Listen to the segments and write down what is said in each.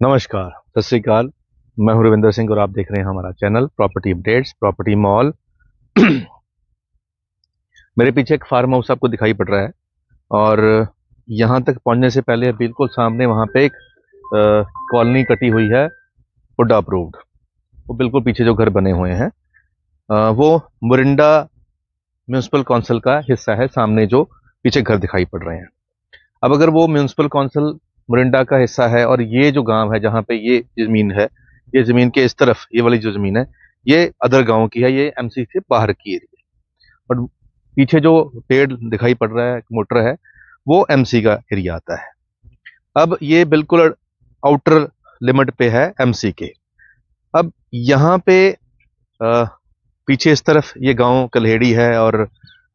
नमस्कार, सत श्री अकाल। मैं हूं रविंदर सिंह और आप देख रहे हैं हमारा channel property updates property mall. मेरे पीछे एक फार्म हाउस आपको दिखाई पड़ रहा है और यहां तक पहुंचने से पहले बिल्कुल सामने वहां पे एक कॉलोनी कटी हुई है, हुडा अप्रूव्ड। वो बिल्कुल पीछे जो घर बने हुए हैं वो मोरिंडा म्यूनिसिपल काउंसिल का हिस्सा है। सामने जो पीछे घर दिखाई पड़ रहे हैं, अब अगर वो म्यूनिसिपल काउंसिल मोरिंडा का हिस्सा है और ये जो गांव है जहां पे ये जमीन है, ये जमीन के इस तरफ ये वाली जो जमीन है ये अदर गांव की है, ये एमसी से बाहर की एरिया है। और पीछे जो पेड़ दिखाई पड़ रहा है, मोटर है, वो एमसी का एरिया आता है। अब ये बिल्कुल आउटर लिमिट पे है एमसी के। अब यहाँ पे पीछे इस तरफ ये गांव कल्हेड़ी है और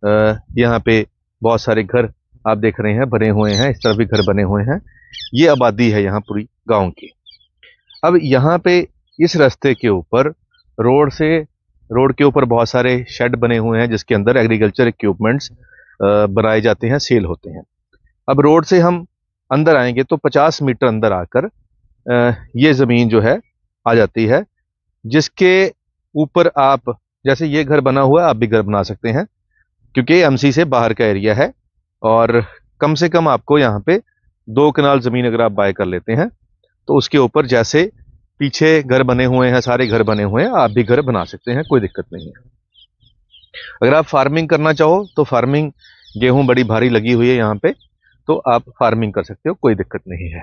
यहाँ पे बहुत सारे घर आप देख रहे हैं बने हुए हैं, इस तरफ भी घर बने हुए हैं। ये आबादी है यहाँ पूरी गांव की। अब यहाँ पे इस रास्ते के ऊपर रोड के ऊपर बहुत सारे शेड बने हुए हैं जिसके अंदर एग्रीकल्चर इक्विपमेंट्स बनाए जाते हैं, सेल होते हैं। अब रोड से हम अंदर आएंगे तो 50 मीटर अंदर आकर ये ज़मीन जो है आ जाती है, जिसके ऊपर आप जैसे ये घर बना हुआ है आप भी घर बना सकते हैं क्योंकि एमसी से बाहर का एरिया है। और कम से कम आपको यहाँ पे 2 कनाल ज़मीन अगर आप बाय कर लेते हैं तो उसके ऊपर जैसे पीछे घर बने हुए हैं, सारे घर बने हुए हैं, आप भी घर बना सकते हैं, कोई दिक्कत नहीं है। अगर आप फार्मिंग करना चाहो तो फार्मिंग, गेहूं बड़ी भारी लगी हुई है यहाँ पे, तो आप फार्मिंग कर सकते हो, कोई दिक्कत नहीं है।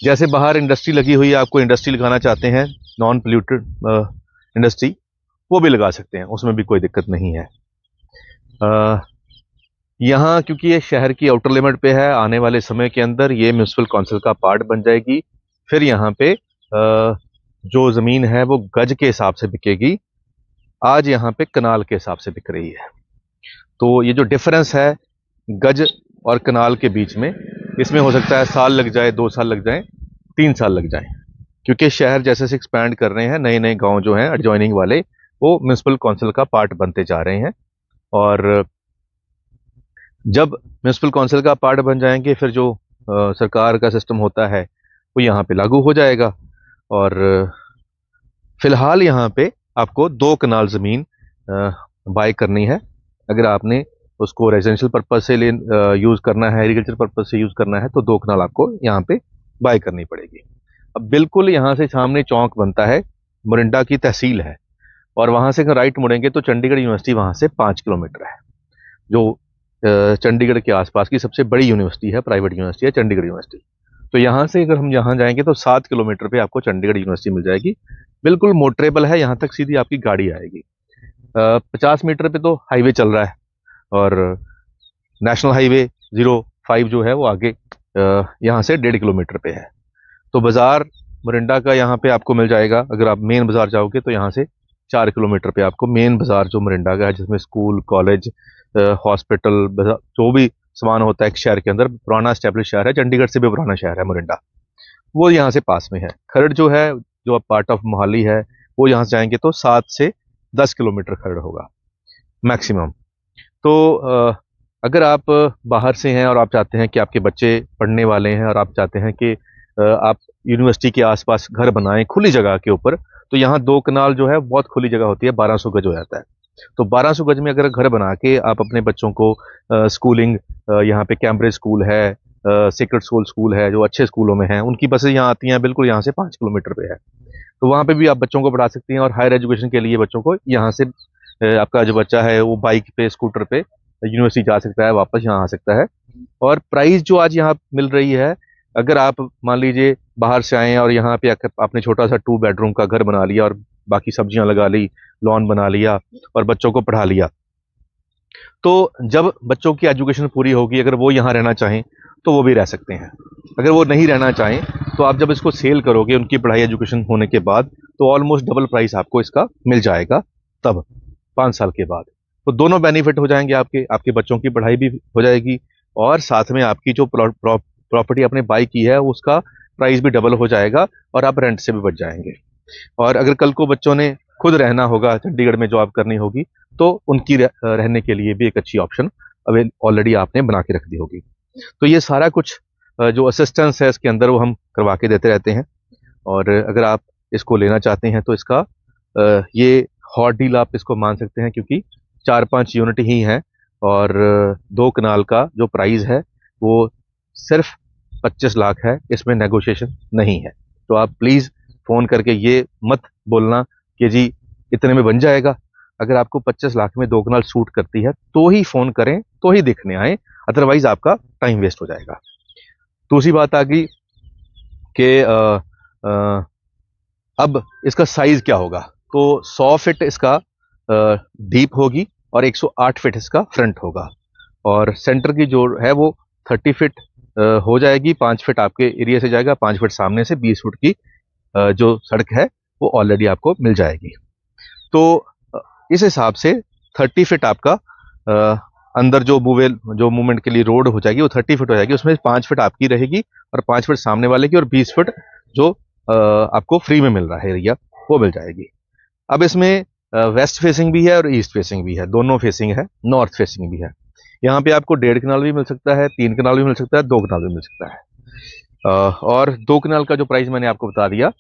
जैसे बाहर इंडस्ट्री लगी हुई है, आपको इंडस्ट्री लगाना चाहते हैं, नॉन पोल्यूटेड इंडस्ट्री, वो भी लगा सकते हैं, उसमें भी कोई दिक्कत नहीं है। यहाँ क्योंकि ये शहर की आउटर लिमिट पे है, आने वाले समय के अंदर ये म्यूनिसिपल काउंसिल का पार्ट बन जाएगी। फिर यहाँ पे जो ज़मीन है वो गज के हिसाब से बिकेगी, आज यहाँ पे कनाल के हिसाब से बिक रही है। तो ये जो डिफरेंस है गज और कनाल के बीच में, इसमें हो सकता है साल लग जाए, 2 साल लग जाए, 3 साल लग जाए, क्योंकि शहर जैसे से एक्सपैंड कर रहे हैं, नए नए गाँव जो हैं एडजॉइनिंग वाले वो म्यूनिसिपल काउंसिल का पार्ट बनते जा रहे हैं। और जब म्यूनिसिपल काउंसिल का पार्ट बन जाएंगे फिर जो सरकार का सिस्टम होता है वो यहाँ पे लागू हो जाएगा। और फिलहाल यहाँ पे आपको 2 कनाल ज़मीन बाय करनी है। अगर आपने उसको रेजिडेंशियल पर्पज से यूज़ करना है, एग्रीकल्चर पर्पज से यूज़ करना है, तो 2 कनाल आपको यहाँ पे बाय करनी पड़ेगी। अब बिल्कुल यहाँ से सामने चौक बनता है, मोरिंडा की तहसील है, और वहाँ से अगर राइट मुड़ेंगे तो चंडीगढ़ यूनिवर्सिटी वहाँ से 5 किलोमीटर है, जो चंडीगढ़ के आसपास की सबसे बड़ी यूनिवर्सिटी है, प्राइवेट यूनिवर्सिटी है चंडीगढ़ यूनिवर्सिटी। तो यहाँ से अगर हम यहाँ जाएंगे तो 7 किलोमीटर पे आपको चंडीगढ़ यूनिवर्सिटी मिल जाएगी, बिल्कुल मोटरेबल है, यहाँ तक सीधी आपकी गाड़ी आएगी। 50 मीटर पे तो हाईवे चल रहा है और नेशनल हाईवे 05 जो है वो आगे यहाँ से 1.5 किलोमीटर पे है। तो बाज़ार मोरिंडा का यहाँ पे आपको मिल जाएगा। अगर आप मेन बाज़ार जाओगे तो यहाँ से 4 किलोमीटर पे आपको मेन बाज़ार जो मोरिंडा का है, जिसमें स्कूल, कॉलेज, हॉस्पिटल, जो भी सामान होता है एक शहर के अंदर, पुराना एस्टेब्लिश शहर है, चंडीगढ़ से भी पुराना शहर है मोरिंडा, वो यहाँ से पास में है। खरड़ जो है, जो अब पार्ट ऑफ मोहाली है, वो यहाँ से जाएंगे तो 7 से 10 किलोमीटर खरड़ होगा मैक्सिमम। तो अगर आप बाहर से हैं और आप चाहते हैं कि आपके बच्चे पढ़ने वाले हैं और आप चाहते हैं कि आप यूनिवर्सिटी के आसपास घर बनाएं खुली जगह के ऊपर, तो यहाँ 2 कनाल जो है बहुत खुली जगह होती है, 1200 गज हो जाता है। तो 1200 गज में अगर घर बना के आप अपने बच्चों को स्कूलिंग, यहाँ पे कैम्ब्रिज स्कूल है, सेक्रेड सोल स्कूल है, जो अच्छे स्कूलों में हैं, उनकी बसें यहाँ आती हैं, बिल्कुल यहाँ से 5 किलोमीटर पे है। तो वहाँ पे भी आप बच्चों को पढ़ा सकती हैं। और हायर एजुकेशन के लिए बच्चों को यहाँ से आपका जो बच्चा है वो बाइक पे, स्कूटर पे यूनिवर्सिटी जा सकता है, वापस यहाँ आ सकता है। और प्राइस जो आज यहाँ मिल रही है, अगर आप मान लीजिए बाहर से आए और यहाँ पे आपने छोटा सा 2 बेडरूम का घर बना लिया और बाकी सब्जियां लगा ली, लॉन बना लिया और बच्चों को पढ़ा लिया, तो जब बच्चों की एजुकेशन पूरी होगी, अगर वो यहाँ रहना चाहें तो वो भी रह सकते हैं। अगर वो नहीं रहना चाहें तो आप जब इसको सेल करोगे उनकी पढ़ाई एजुकेशन होने के बाद, तो ऑलमोस्ट डबल प्राइस आपको इसका मिल जाएगा तब 5 साल के बाद। तो दोनों बेनिफिट हो जाएंगे, आपके बच्चों की पढ़ाई भी हो जाएगी और साथ में आपकी जो प्रॉपर्टी आपने बाई की है उसका प्राइस भी डबल हो जाएगा और आप रेंट से भी बच जाएंगे। और अगर कल को बच्चों ने खुद रहना होगा, चंडीगढ़ में जॉब करनी होगी, तो उनकी रहने के लिए भी एक अच्छी ऑप्शन ऑलरेडी आपने बना के रख दी होगी। तो ये सारा कुछ जो असिस्टेंस है इसके अंदर वो हम करवा के देते रहते हैं। और अगर आप इसको लेना चाहते हैं तो इसका ये हॉट डील आप इसको मान सकते हैं, क्योंकि 4-5 यूनिट ही हैं और 2 कनाल का जो प्राइस है वो सिर्फ 25 लाख है, इसमें नेगोशिएशन नहीं है। तो आप प्लीज़ फ़ोन करके ये मत बोलना कि जी इतने में बन जाएगा। अगर आपको 25 लाख में 2 कनाल सूट करती है तो ही फ़ोन करें, तो ही देखने आए, अदरवाइज़ आपका टाइम वेस्ट हो जाएगा। दूसरी बात आ गई कि अब इसका साइज़ क्या होगा। तो 100 फीट इसका डीप होगी और 108 फीट इसका फ्रंट होगा, और सेंटर की जो है वो 30 फीट हो जाएगी। 5 फीट आपके एरिया से जाएगा, 5 फीट सामने से, 20 फीट की जो सड़क है वो ऑलरेडी आपको मिल जाएगी। तो इस हिसाब से 30 फीट आपका अंदर जो मूवमेंट के लिए रोड हो जाएगी वो 30 फीट हो जाएगी। उसमें 5 फीट आपकी रहेगी और 5 फीट सामने वाले की, और 20 फीट जो आपको फ्री में मिल रहा है एरिया वो मिल जाएगी। अब इसमें वेस्ट फेसिंग भी है और ईस्ट फेसिंग भी है, दोनों फेसिंग है, नॉर्थ फेसिंग भी है। यहाँ पे आपको 1.5 कनाल भी मिल सकता है, 3 कनाल भी मिल सकता है, 2 कनाल भी मिल सकता है। और 2 कनाल का जो प्राइस मैंने आपको बता दिया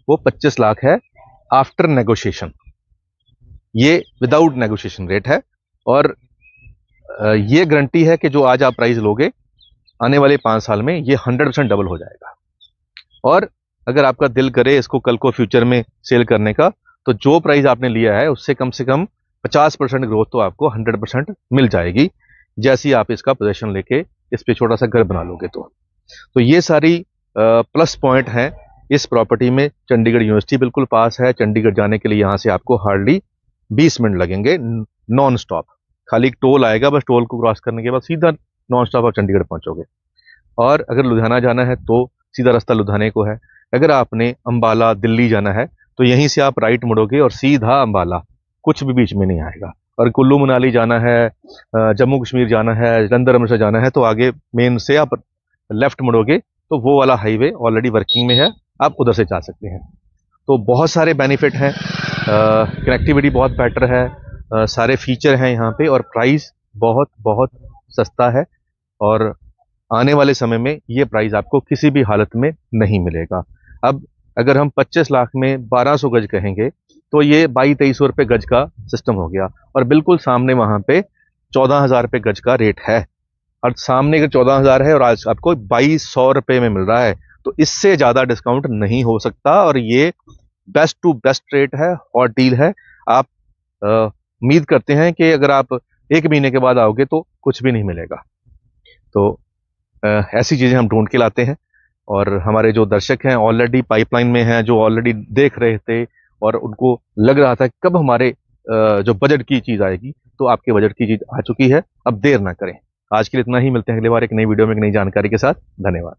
वो 25 लाख है आफ्टर नेगोशिएशन। ये विदाउट नेगोशिएशन रेट है, और ये गारंटी है कि जो आज आप प्राइस लोगे आने वाले 5 साल में ये 100% डबल हो जाएगा। और अगर आपका दिल करे इसको कल को फ्यूचर में सेल करने का, तो जो प्राइस आपने लिया है उससे कम से कम 50% ग्रोथ तो आपको 100% मिल जाएगी, जैसे ही आप इसका पोजीशन लेके इस पे छोटा सा घर बना लोगे। तो ये सारी प्लस पॉइंट हैं इस प्रॉपर्टी में। चंडीगढ़ यूनिवर्सिटी बिल्कुल पास है, चंडीगढ़ जाने के लिए यहाँ से आपको हार्डली 20 मिनट लगेंगे नॉन स्टॉप। खाली एक टोल आएगा, बस टोल को क्रॉस करने के बाद सीधा नॉन स्टॉप आप चंडीगढ़ पहुंचोगे। और अगर लुधियाना जाना है तो सीधा रास्ता लुधियाने को है। अगर आपने अंबाला दिल्ली जाना है तो यहीं से आप राइट मुड़ोगे और सीधा अंबाला, कुछ भी बीच में नहीं आएगा। और कुल्लू मनाली जाना है, जम्मू कश्मीर जाना है, जलंधर अमृतसर जाना है तो आगे मेन से आप लेफ्ट मुड़ोगे तो वो वाला हाईवे ऑलरेडी वर्किंग में है, आप उधर से जा सकते हैं। तो बहुत सारे बेनिफिट हैं, कनेक्टिविटी बहुत बेटर है, सारे फीचर हैं यहाँ पे, और प्राइस बहुत बहुत सस्ता है। और आने वाले समय में ये प्राइस आपको किसी भी हालत में नहीं मिलेगा। अब अगर हम 25 लाख में 1200 गज कहेंगे तो ये 2200-2300 रुपये गज का सिस्टम हो गया, और बिल्कुल सामने वहाँ पे 14,000 रुपये गज का रेट है। और सामने अगर 14,000 है और आज आपको 2200 रुपये में मिल रहा है, तो इससे ज़्यादा डिस्काउंट नहीं हो सकता। और ये बेस्ट टू बेस्ट रेट है, हॉट डील है। आप उम्मीद करते हैं कि अगर आप 1 महीने के बाद आओगे तो कुछ भी नहीं मिलेगा। तो ऐसी चीज़ें हम ढूंढ के लाते हैं, और हमारे जो दर्शक हैं ऑलरेडी पाइपलाइन में हैं, जो ऑलरेडी देख रहे थे और उनको लग रहा था कब हमारे जो बजट की चीज़ आएगी, तो आपके बजट की चीज़ आ चुकी है। अब देर ना करें। आज के लिए इतना ही, मिलते हैं अगली बार एक नई वीडियो में एक नई जानकारी के साथ। धन्यवाद।